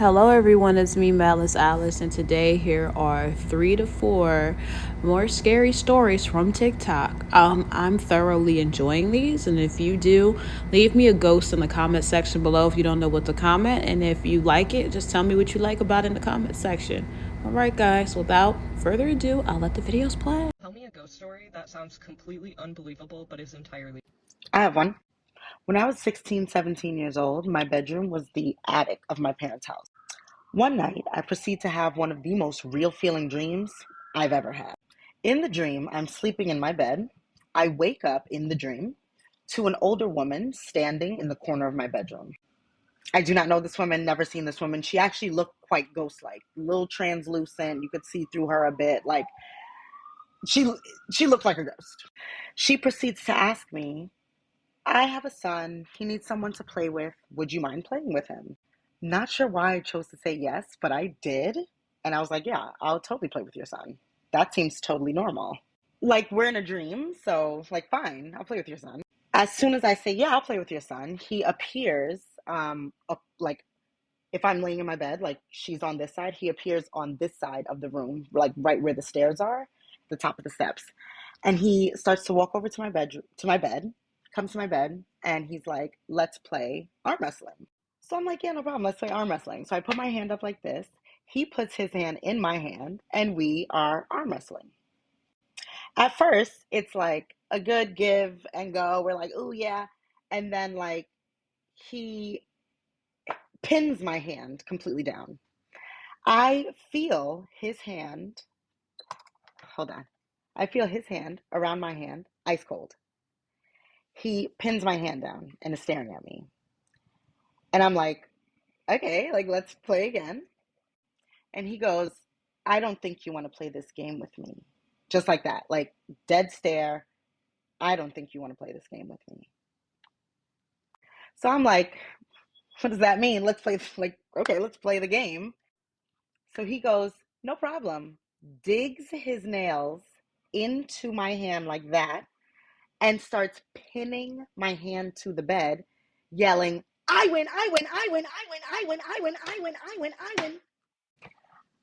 Hello, everyone. It's me, Malice Alice, and today here are 3 to 4 more scary stories from TikTok. I'm thoroughly enjoying these, and if you do, leave me a ghost in the comment section below if you don't know what to comment, and if you like it, just tell me what you like about it in the comment section. All right, guys. Without further ado, I'll let the videos play. Tell me a ghost story that sounds completely unbelievable but is entirely. I have one. When I was 16, 17 years old, my bedroom was the attic of my parents' house. One night, I proceed to have one of the most real feeling dreams I've ever had. In the dream, I'm sleeping in my bed. I wake up in the dream to an older woman standing in the corner of my bedroom. I do not know this woman, never seen this woman. She actually looked quite ghost-like, a little translucent. You could see through her a bit. Like she she looked like a ghost. She proceeds to ask me, I have a son. He needs someone to play with. Would you mind playing with him? Not sure why I chose to say yes, but I did. And I was like, yeah, I'll totally play with your son. That seems totally normal. Like, we're in a dream, so, like, fine, I'll play with your son. As soon as I say, yeah, I'll play with your son, he appears, like, if I'm laying in my bed, like, she's on this side, he appears on this side of the room, like, right where the stairs are, the top of the steps. And he starts to walk over to my bed, comes to my bed, and he's like, let's play arm wrestling. So I'm like, yeah, no problem. Let's play arm wrestling. So I put my hand up like this. He puts his hand in my hand, and we are arm wrestling. At first, it's like a good give and go. We're like, oh, yeah. And then, like, he pins my hand completely down. I feel his hand, hold on. I feel his hand around my hand, ice cold. He pins my hand down and is staring at me. And I'm like, okay, like, let's play again. And he goes, I don't think you want to play this game with me. Just like that, like, dead stare. I don't think you want to play this game with me. So I'm like, what does that mean? Let's play, like, okay, let's play the game. So he goes, no problem. Digs his nails into my hand like that and starts pinning my hand to the bed, yelling, I win, I win, I win, I win, I win, I win, I win, I win, I win.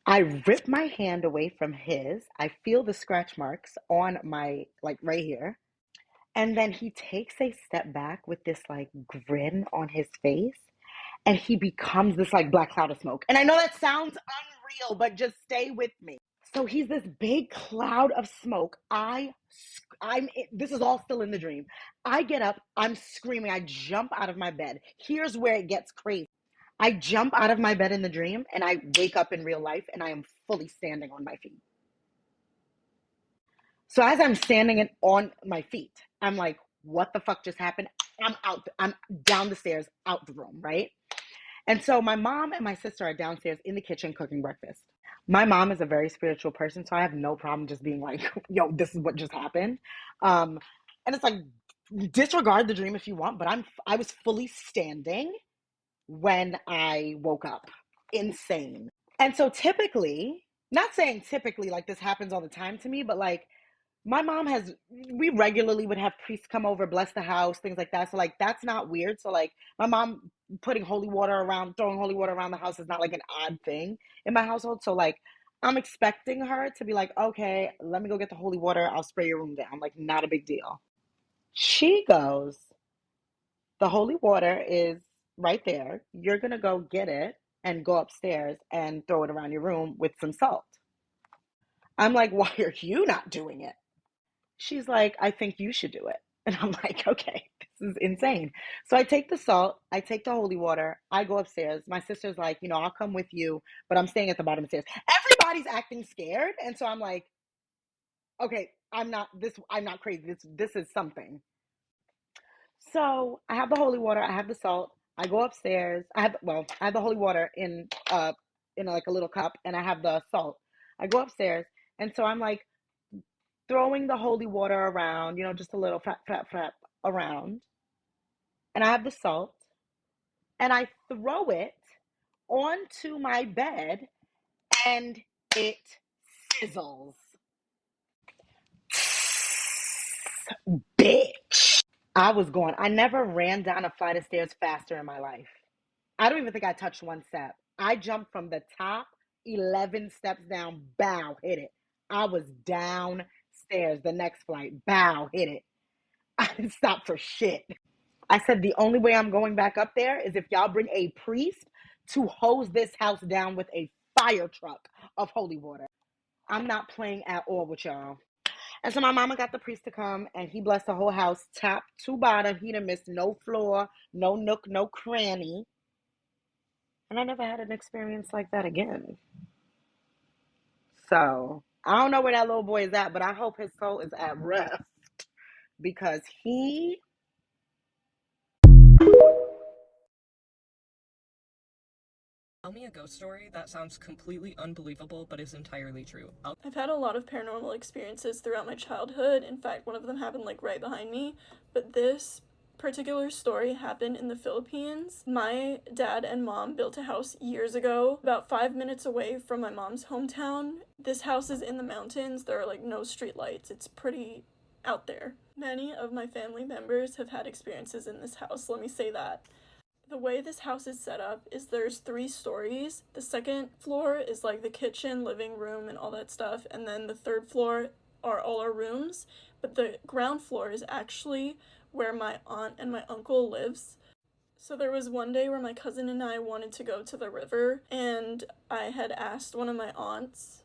I rip my hand away from his. I feel the scratch marks on my, like, right here. And then he takes a step back with this, like, grin on his face. And he becomes this, like, black cloud of smoke. And I know that sounds unreal, but just stay with me. So he's this big cloud of smoke. This is all still in the dream. I get up, I'm screaming, I jump out of my bed. Here's where it gets crazy. I jump out of my bed in the dream and I wake up in real life and I am fully standing on my feet. So as I'm standing on my feet, I'm like, what the fuck just happened? I'm down the stairs, out the room, right? And so my mom and my sister are downstairs in the kitchen cooking breakfast. My mom is a very spiritual person, so I have no problem just being like, yo, this is what just happened. Um, and it's like, disregard the dream if you want, but I was fully standing when I woke up. Insane. And so typically, not saying typically like this happens all the time to me, but like my mom we regularly would have priests come over, bless the house, things like that. So like that's not weird. So like my mom putting holy water around, throwing holy water around the house is not like an odd thing in my household. So like I'm expecting her to be like, okay, let me go get the holy water. I'll spray your room down. Like, not a big deal. She goes, the holy water is right there. You're gonna go get it and go upstairs and throw it around your room with some salt. I'm like, why are you not doing it? She's like, I think you should do it. And I'm like, okay, this is insane. So I take the salt, I take the holy water, I go upstairs. My sister's like, I'll come with you, but I'm staying at the bottom of the stairs. Everybody's acting scared. And so I'm like, okay, I'm not crazy. This is something. So I have the holy water, I have the salt, I go upstairs. I have the holy water in like a little cup and I have the salt. I go upstairs. And so I'm like, throwing the holy water around, just a little flap around. And I have the salt and I throw it onto my bed and it sizzles. Bitch. I never ran down a flight of stairs faster in my life. I don't even think I touched one step. I jumped from the top 11 steps down, bow, hit it. I was downstairs the next flight, bow, hit it. I didn't stop for shit. I said the only way I'm going back up there is if y'all bring a priest to hose this house down with a fire truck of holy water. I'm not playing at all with y'all. And so my mama got the priest to come and he blessed the whole house, top to bottom. He didn't miss no floor, no nook, no cranny. And I never had an experience like that again. So I don't know where that little boy is at, but I hope his soul is at rest because he. Tell me a ghost story that sounds completely unbelievable but is entirely true. I've had a lot of paranormal experiences throughout my childhood. In fact, one of them happened like right behind me. But this particular story happened in the Philippines. My dad and mom built a house years ago, about 5 minutes away from my mom's hometown. This house is in the mountains. There are like no street lights. It's pretty out there. Many of my family members have had experiences in this house, let me say that. The way this house is set up is there's 3 stories. The second floor is like the kitchen, living room, and all that stuff. And then the third floor are all our rooms. But the ground floor is actually where my aunt and my uncle lives. So there was one day where my cousin and I wanted to go to the river. And I had asked one of my aunts.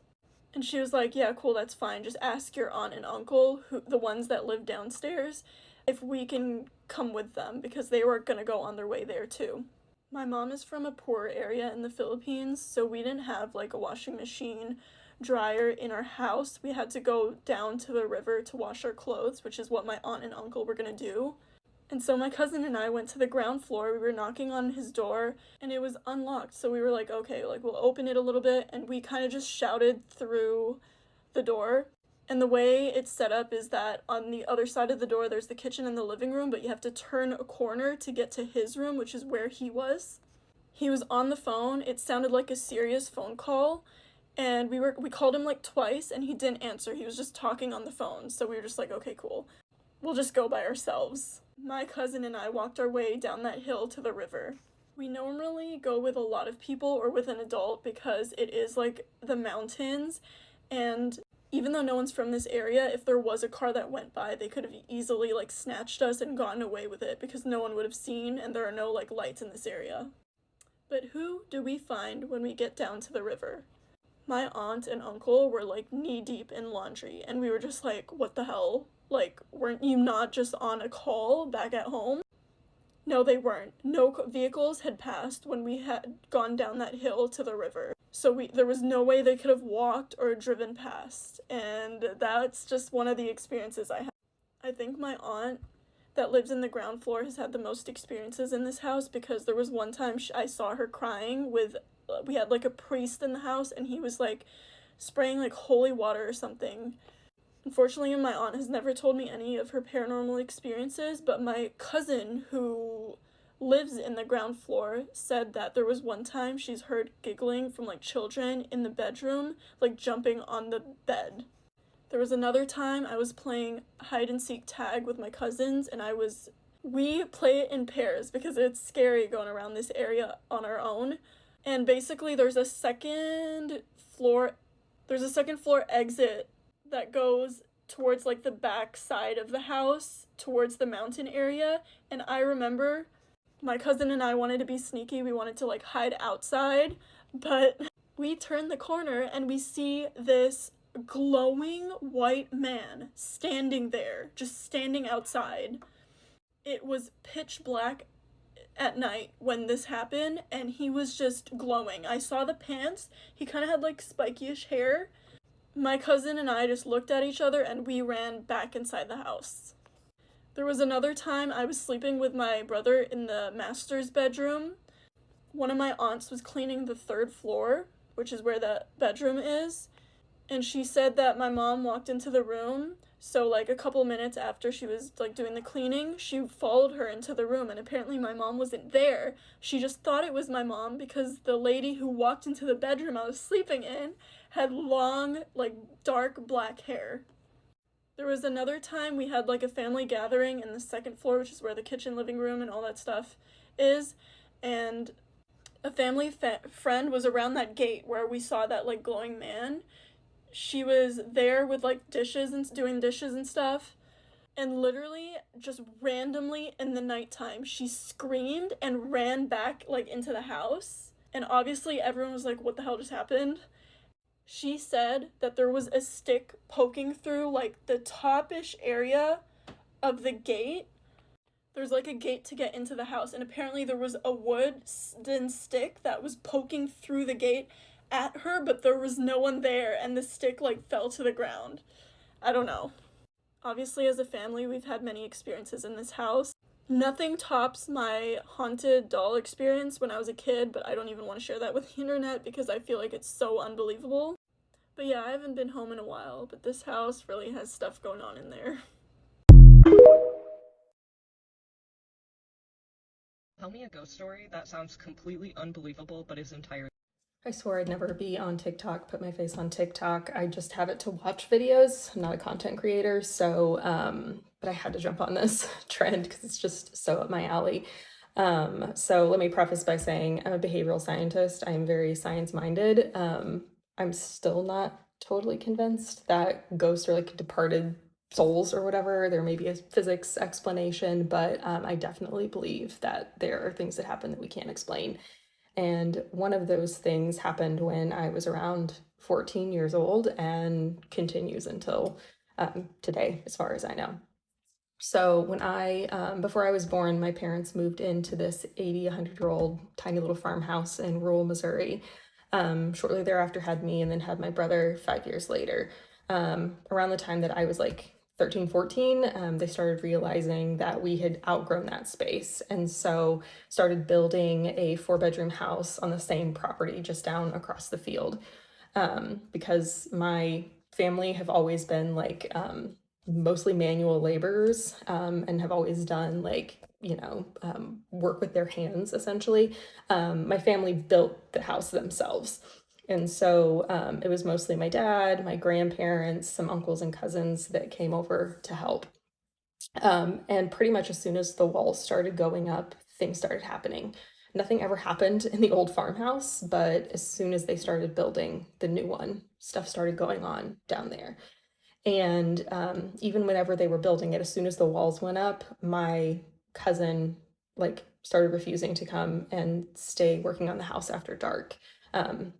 And she was like, yeah, cool, that's fine. Just ask your aunt and uncle, the ones that live downstairs, if we can come with them because they were going to go on their way there too. My mom is from a poor area in the Philippines, so we didn't have like a washing machine, dryer in our house. We had to go down to the river to wash our clothes, which is what my aunt and uncle were going to do. And so my cousin and I went to the ground floor. We were knocking on his door and it was unlocked. So we were like, okay, like we'll open it a little bit, and we kind of just shouted through the door. And the way it's set up is that on the other side of the door, there's the kitchen and the living room, but you have to turn a corner to get to his room, which is where he was. He was on the phone. It sounded like a serious phone call. And we called him like twice and he didn't answer. He was just talking on the phone. So we were just like, okay, cool. We'll just go by ourselves. My cousin and I walked our way down that hill to the river. We normally go with a lot of people or with an adult because it is like the mountains, and even though no one's from this area, if there was a car that went by, they could have easily like snatched us and gotten away with it because no one would have seen, and there are no like lights in this area. But who do we find when we get down to the river? My aunt and uncle were like knee deep in laundry, and we were just like, what the hell? Like, weren't you not just on a call back at home? No, they weren't. No vehicles had passed when we had gone down that hill to the river. So there was no way they could have walked or driven past. And that's just one of the experiences I had. I think my aunt that lives in the ground floor has had the most experiences in this house because there was one time I saw her crying we had like a priest in the house and he was like spraying like holy water or something. Unfortunately, my aunt has never told me any of her paranormal experiences, but my cousin, who lives in the ground floor, said that there was one time she's heard giggling from like children in the bedroom, like jumping on the bed. There was another time I was playing hide and seek tag with my cousins, and we play it in pairs because it's scary going around this area on our own. And basically there's a second floor exit that goes towards like the back side of the house, towards the mountain area. And I remember my cousin and I wanted to be sneaky. We wanted to like hide outside, but we turn the corner and we see this glowing white man standing there, just standing outside. It was pitch black at night when this happened, and he was just glowing. I saw the pants. He kind of had like spikyish hair. My cousin and I just looked at each other and we ran back inside the house. There was another time I was sleeping with my brother in the master's bedroom. One of my aunts was cleaning the 3rd floor, which is where the bedroom is, and she said that my mom walked into the room. So like a couple minutes after she was like doing the cleaning, she followed her into the room, and apparently my mom wasn't there. She just thought it was my mom because the lady who walked into the bedroom I was sleeping in had long, like dark black hair. There was another time we had like a family gathering in the 2nd floor, which is where the kitchen, living room, and all that stuff is, and A family friend was around that gate where we saw that like glowing man. She was there with like dishes and doing dishes and stuff. And literally, just randomly in the nighttime, she screamed and ran back like into the house. And obviously, everyone was like, "What the hell just happened?" She said that there was a stick poking through like the topish area of the gate. There's like a gate to get into the house, and apparently there was a wooden stick that was poking through the gate at her, but there was no one there, and the stick like fell to the ground. I don't know. Obviously, as a family, we've had many experiences in this house. Nothing tops my haunted doll experience when I was a kid, but I don't even want to share that with the internet because I feel like it's so unbelievable. But yeah, I haven't been home in a while, but this house really has stuff going on in there. Tell me a ghost story that sounds completely unbelievable but is entirely. I swore I'd never be on TikTok, put my face on TikTok. I just have it to watch videos. I'm not a content creator, so, but I had to jump on this trend because it's just so up my alley. So let me preface by saying I'm a behavioral scientist. I'm very science-minded. I'm still not totally convinced that ghosts are like departed souls or whatever. There may be a physics explanation, but I definitely believe that there are things that happen that we can't explain. And one of those things happened when I was around 14 years old and continues until today, as far as I know. So when before I was born, my parents moved into this 100-year-old tiny little farmhouse in rural Missouri. Shortly thereafter had me and then had my brother 5 years later. Around the time that I was like 13, 14, they started realizing that we had outgrown that space. And so started building a 4-bedroom house on the same property just down across the field. Because my family have always been like mostly manual laborers and have always done like, work with their hands essentially. My family built the house themselves. And so it was mostly my dad, my grandparents, some uncles and cousins that came over to help. And pretty much as soon as the walls started going up, things started happening. Nothing ever happened in the old farmhouse, but as soon as they started building the new one, stuff started going on down there. And even whenever they were building it, as soon as the walls went up, my cousin like started refusing to come and stay working on the house after dark.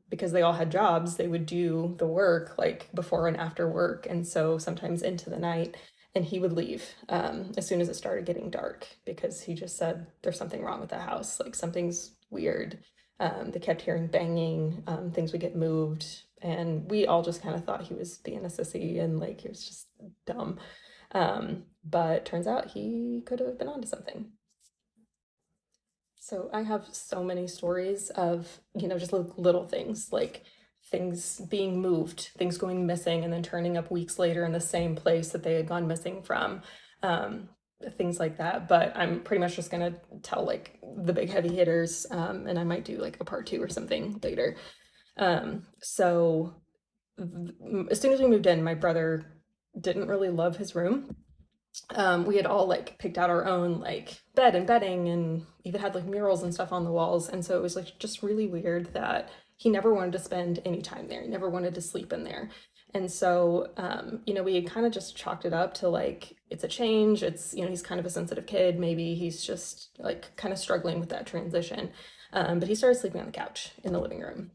Because they all had jobs, they would do the work like before and after work, and so sometimes into the night. And he would leave as soon as it started getting dark because he just said there's something wrong with the house, like something's weird. They kept hearing banging, things would get moved, and we all just kind of thought he was being a sissy and like he was just dumb. But turns out he could have been onto something. So I have so many stories of, just little things like things being moved, things going missing, and then turning up weeks later in the same place that they had gone missing from, things like that. But I'm pretty much just gonna tell like the big heavy hitters, and I might do like a part 2 or something later. So as soon as we moved in, my brother didn't really love his room. We had all like picked out our own like bed and bedding and even had like murals and stuff on the walls. And so it was like just really weird that he never wanted to spend any time there. He never wanted to sleep in there. And so, we had kind of just chalked it up to like, it's a change. It's, he's kind of a sensitive kid. Maybe he's just like kind of struggling with that transition. But he started sleeping on the couch in the living room,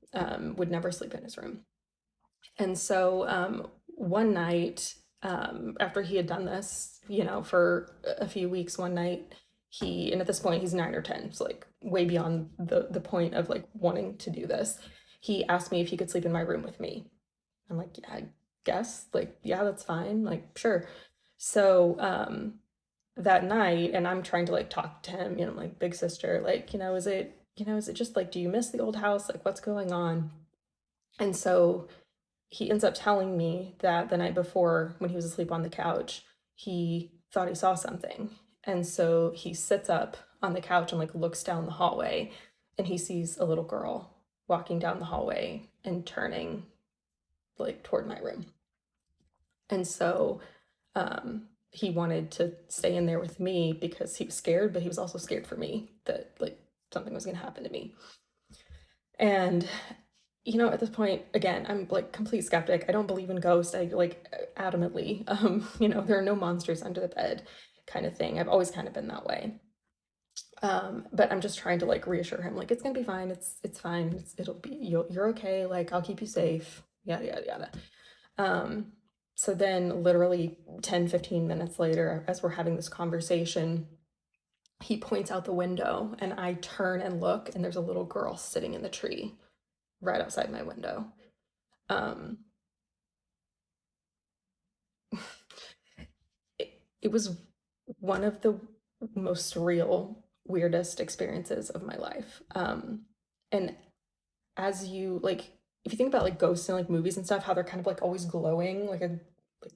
would never sleep in his room. And so one night, after he had done this, for a few weeks, one night, and at this point he's 9 or 10, so like way beyond the point of like wanting to do this. He asked me if he could sleep in my room with me. I'm like, yeah, I guess, like, yeah, that's fine, like, sure. So that night, and I'm trying to like talk to him, I'm like, big sister, like, is it just like, do you miss the old house? Like, what's going on? And so he ends up telling me that the night before, when he was asleep on the couch, he thought he saw something. And so he sits up on the couch and like looks down the hallway, and he sees a little girl walking down the hallway and turning like toward my room. And so he wanted to stay in there with me because he was scared, but he was also scared for me that like something was going to happen to me. And, at this point, again, I'm like complete skeptic. I don't believe in ghosts. I like adamantly, there are no monsters under the bed kind of thing. I've always kind of been that way. But I'm just trying to like reassure him, like, it's gonna be fine. It's fine. It'll be, you're okay. Like, I'll keep you safe. Yada, yada, yada. So then literally 10-15 minutes later, as we're having this conversation, he points out the window and I turn and look, and there's a little girl sitting in the tree right outside my window. Um, it was one of the most surreal, weirdest experiences of my life. And as you like, if you think about like ghosts in like movies and stuff, how they're kind of like always glowing, like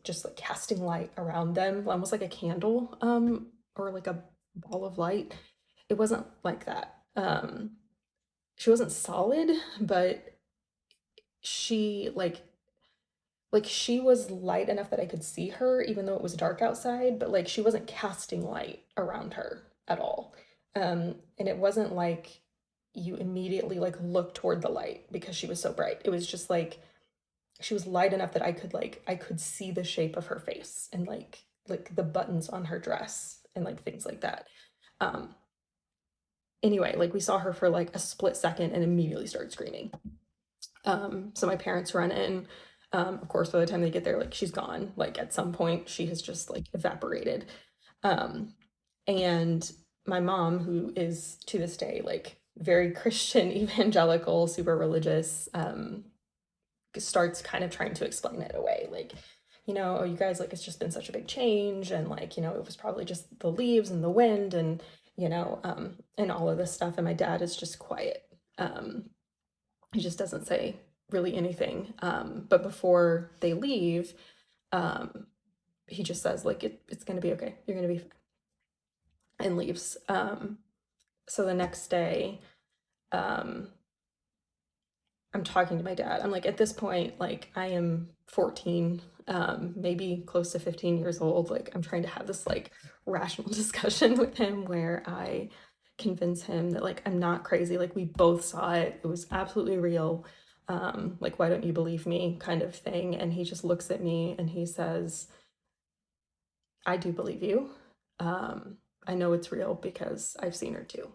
just like casting light around them, almost like a candle, or like a ball of light. It wasn't like that. She wasn't solid, but she like she was light enough that I could see her even though it was dark outside, but like she wasn't casting light around her at all. And it wasn't like you immediately like look toward the light because she was so bright. It was just like she was light enough that I could see the shape of her face and like the buttons on her dress and like things like that. Um anyway, like we saw her for like a split second and immediately started screaming. So my parents run in. Of course, by the time they get there, like she's gone. Like at some point, she has just like evaporated. Um, and my mom, who is to this day like very Christian, evangelical, super religious, starts kind of trying to explain it away. Like, oh, you guys, like it's just been such a big change, and like, it was probably just the leaves and the wind, and and all of this stuff. And my dad is just quiet. He just doesn't say really anything. But before they leave, he just says like it's gonna be okay. You're gonna be fine, and leaves. So the next day, um, I'm talking to my dad. I'm like, at this point, like I am 14, maybe close to 15 years old. Like I'm trying to have this like rational discussion with him where I convince him that like I'm not crazy. Like we both saw it. It was absolutely real. Like why don't you believe me kind of thing. And he just looks at me and he says, I do believe you. I know it's real because I've seen her too.